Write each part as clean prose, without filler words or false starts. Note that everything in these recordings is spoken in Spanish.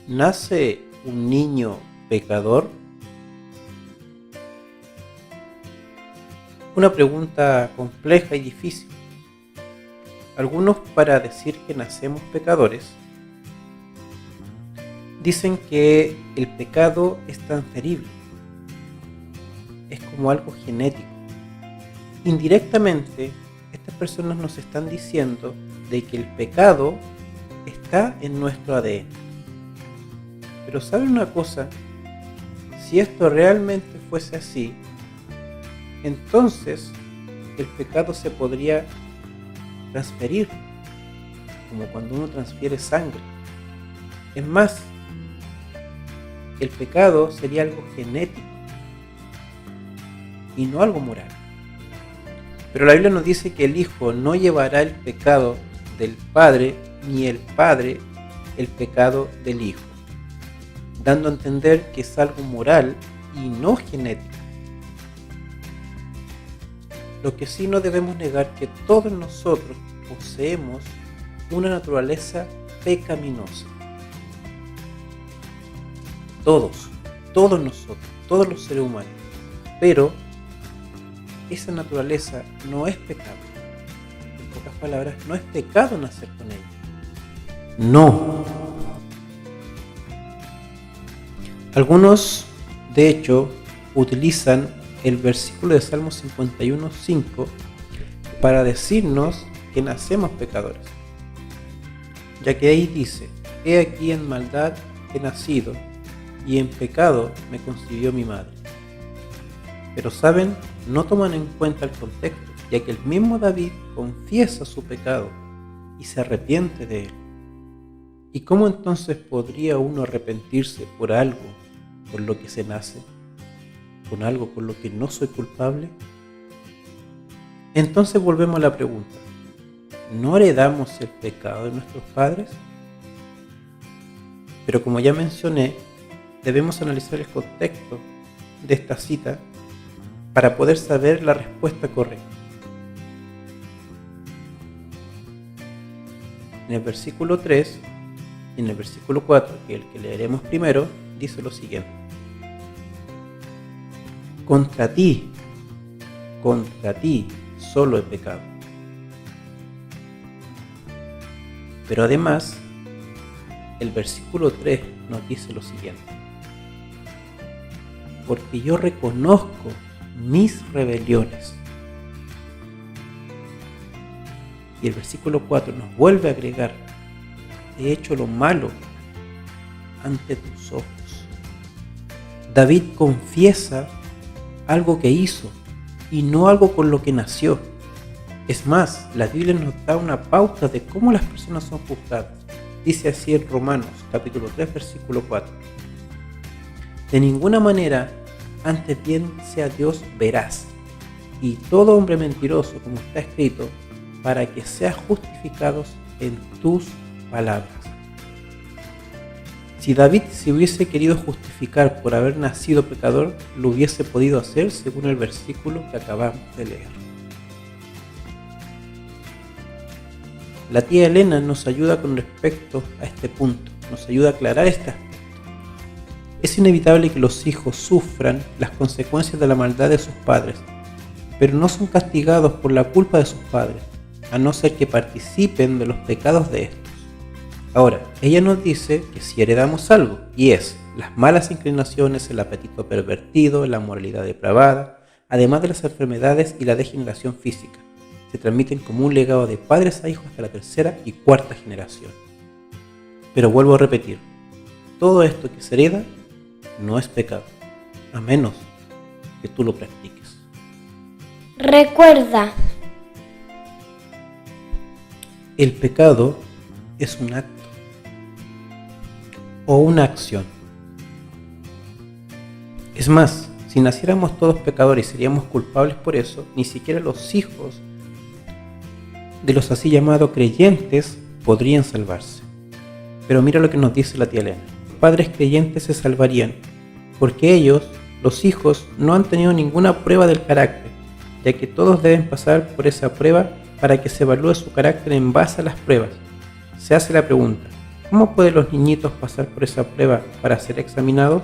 ¿Nace un niño pecador? Una pregunta compleja y difícil. Algunos, para decir que nacemos pecadores, dicen que el pecado es transferible, es como algo genético. Indirectamente, estas personas nos están diciendo de que el pecado está en nuestro ADN. Pero ¿saben una cosa? Si esto realmente fuese así, entonces el pecado se podría transferir, como cuando uno transfiere sangre. Es más, el pecado sería algo genético y no algo moral. Pero la Biblia nos dice que el Hijo no llevará el pecado del Padre, ni el Padre el pecado del Hijo, dando a entender que es algo moral y no genético. Lo que sí no debemos negar que todos nosotros poseemos una naturaleza pecaminosa. Todos nosotros, todos los seres humanos. Pero esa naturaleza no es pecado. En pocas palabras, no es pecado nacer con ella. No. Algunos, de hecho, utilizan el versículo de Salmo 51:5 para decirnos que nacemos pecadores, ya que ahí dice: he aquí en maldad he nacido, y en pecado me concibió mi madre. Pero saben, no toman en cuenta el contexto, ya que el mismo David confiesa su pecado y se arrepiente de él. ¿Y cómo entonces podría uno arrepentirse por algo por lo que se nace? ¿Con algo por lo que no soy culpable? Entonces volvemos a la pregunta: ¿no heredamos el pecado de nuestros padres? Pero como ya mencioné, debemos analizar el contexto de esta cita para poder saber la respuesta correcta. En el versículo 3 y en el versículo 4, que es el que leeremos primero, dice lo siguiente: contra ti solo he pecado. Pero además, el versículo 3 nos dice lo siguiente: porque yo reconozco mis rebeliones. Y el versículo 4 nos vuelve a agregar: he hecho lo malo ante tus ojos. David confiesa algo que hizo y no algo con lo que nació. Es más, la Biblia nos da una pauta de cómo las personas son juzgadas. Dice así en Romanos capítulo 3 versículo 4: de ninguna manera, antes bien sea Dios veraz, y todo hombre mentiroso, como está escrito, para que seas justificados en tus palabras. Si David se hubiese querido justificar por haber nacido pecador, lo hubiese podido hacer según el versículo que acabamos de leer. La tía Elena nos ayuda con respecto a este punto, nos ayuda a aclarar este aspecto. Es inevitable que los hijos sufran las consecuencias de la maldad de sus padres, pero no son castigados por la culpa de sus padres, a no ser que participen de los pecados de estos. Ahora, ella nos dice que si heredamos algo, y es las malas inclinaciones, el apetito pervertido, la moralidad depravada, además de las enfermedades y la degeneración física, se transmiten como un legado de padres a hijos hasta la tercera y cuarta generación. Pero vuelvo a repetir, todo esto que se hereda no es pecado, a menos que tú lo practiques. Recuerda, el pecado es un acto o una acción. Es más, si naciéramos todos pecadores y seríamos culpables por eso, ni siquiera los hijos de los así llamados creyentes podrían salvarse. Pero mira lo que nos dice la tía Elena: padres creyentes se salvarían porque ellos, los hijos, no han tenido ninguna prueba del carácter, ya que todos deben pasar por esa prueba para que se evalúe su carácter en base a las pruebas. Se hace la pregunta: ¿Cómo pueden los niñitos pasar por esa prueba para ser examinados?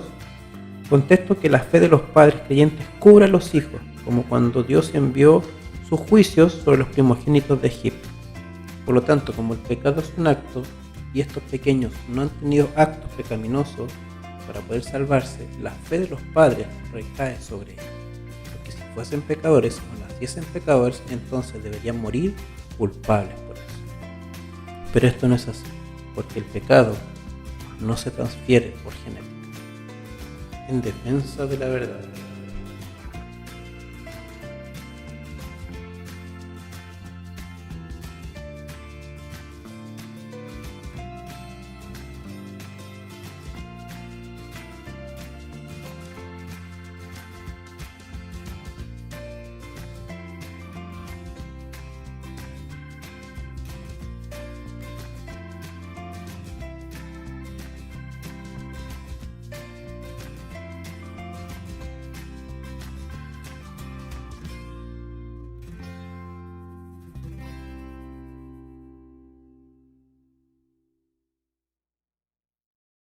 Contesto que la fe de los padres creyentes cubre a los hijos, como cuando Dios envió sus juicios sobre los primogénitos de Egipto. Por lo tanto, como el pecado es un acto y estos pequeños no han tenido actos pecaminosos para poder salvarse, la fe de los padres recae sobre ellos. Porque si fuesen pecadores o naciesen pecadores, entonces deberían morir culpables por eso. Pero esto no es así, porque el pecado no se transfiere por genética. En defensa de la verdad.